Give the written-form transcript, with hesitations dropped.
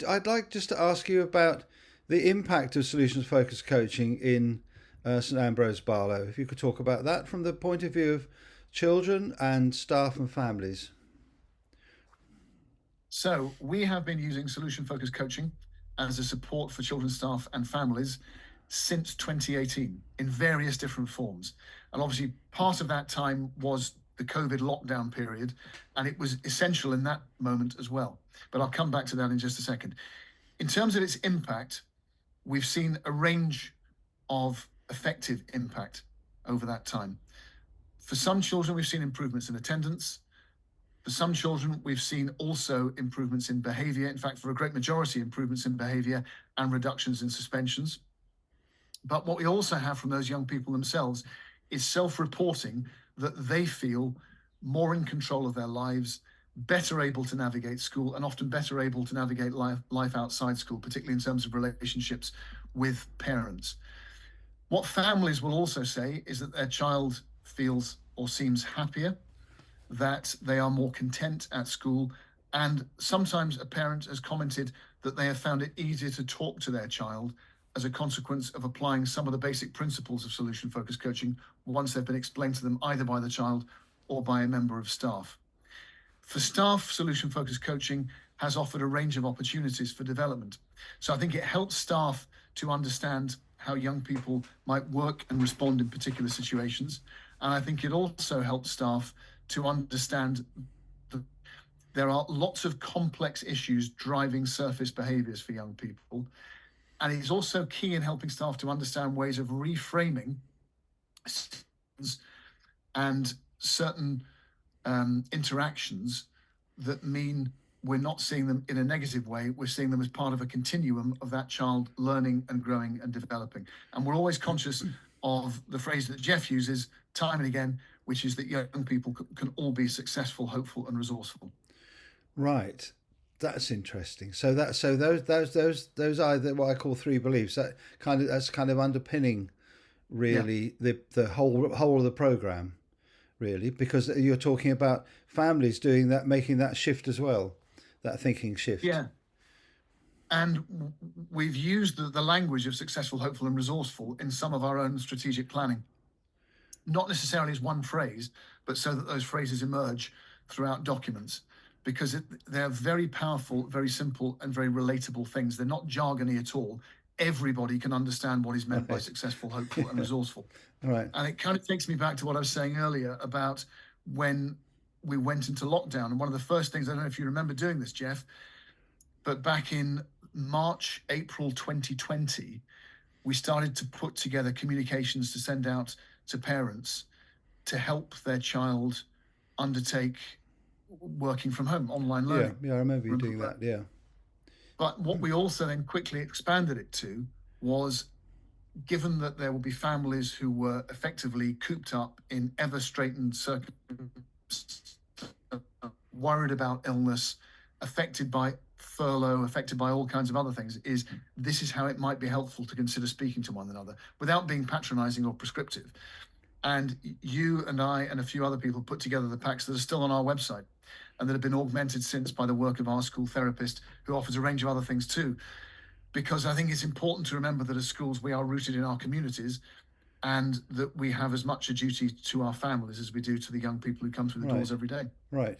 I'd like just to ask you about the impact of solutions focused coaching in St Ambrose Barlow. If you could talk about that from the point of view of children and staff and families. So we have been using solution focused coaching as a support for children, staff, and families since 2018 in various different forms. And obviously, part of that time was the COVID lockdown period, and it was essential in that moment as well. But I'll come back to that in just a second. In terms of its impact, we've seen a range of effective impact over that time. For some children, we've seen improvements in attendance. For some children, we've seen also improvements in behavior. In fact, for a great majority, improvements in behavior and reductions in suspensions. But what we also have from those young people themselves is self-reporting that they feel more in control of their lives, better able to navigate school, and often better able to navigate life outside school, particularly in terms of relationships with parents. What families will also say is that their child feels or seems happier, that they are more content at school, and sometimes a parent has commented that they have found it easier to talk to their child as a consequence of applying some of the basic principles of solution focused coaching once they've been explained to them either by the child or by a member of staff. For staff, solution focused coaching has offered a range of opportunities for development. So I think it helps staff to understand how young people might work and respond in particular situations. And I think it also helps staff to understand that there are lots of complex issues driving surface behaviors for young people. And it's also key in helping staff to understand ways of reframing and certain interactions that mean we're not seeing them in a negative way. We're seeing them as part of a continuum of that child learning and growing and developing. And we're always conscious of the phrase that Jeff uses time and again, which is that young people can all be successful, hopeful, and resourceful. Right. That's interesting. So those are what I call three beliefs. That's kind of underpinning Yeah. really the whole of the program, really, because you're talking about families doing that, making that shift as well, that thinking shift. Yeah. And we've used the language of successful, hopeful, and resourceful in some of our own strategic planning, not necessarily as one phrase, but so that those phrases emerge throughout documents, because they're very powerful, very simple, and very relatable things. They're not jargony at all. Everybody can understand what is meant by Right. successful, hopeful, and resourceful. Right. And it kind of takes me back to what I was saying earlier about when we went into lockdown. And one of the first things, I don't know if you remember doing this, Jeff, but back in March, April 2020, we started to put together communications to send out to parents to help their child undertake working from home, online Yeah. learning, Yeah. I remember you remote doing learning. that. Yeah. But what we also then quickly expanded it to was, given that there will be families who were effectively cooped up in ever straitened circumstances, worried about illness, affected by furlough, affected by all kinds of other things, is this is how it might be helpful to consider speaking to one another without being patronizing or prescriptive. And you and I and a few other people put together the packs that are still on our website and that have been augmented since by the work of our school therapist, who offers a range of other things too. Because I think it's important to remember that as schools, we are rooted in our communities, and that we have as much a duty to our families as we do to the young people who come through the Right. doors every day. Right.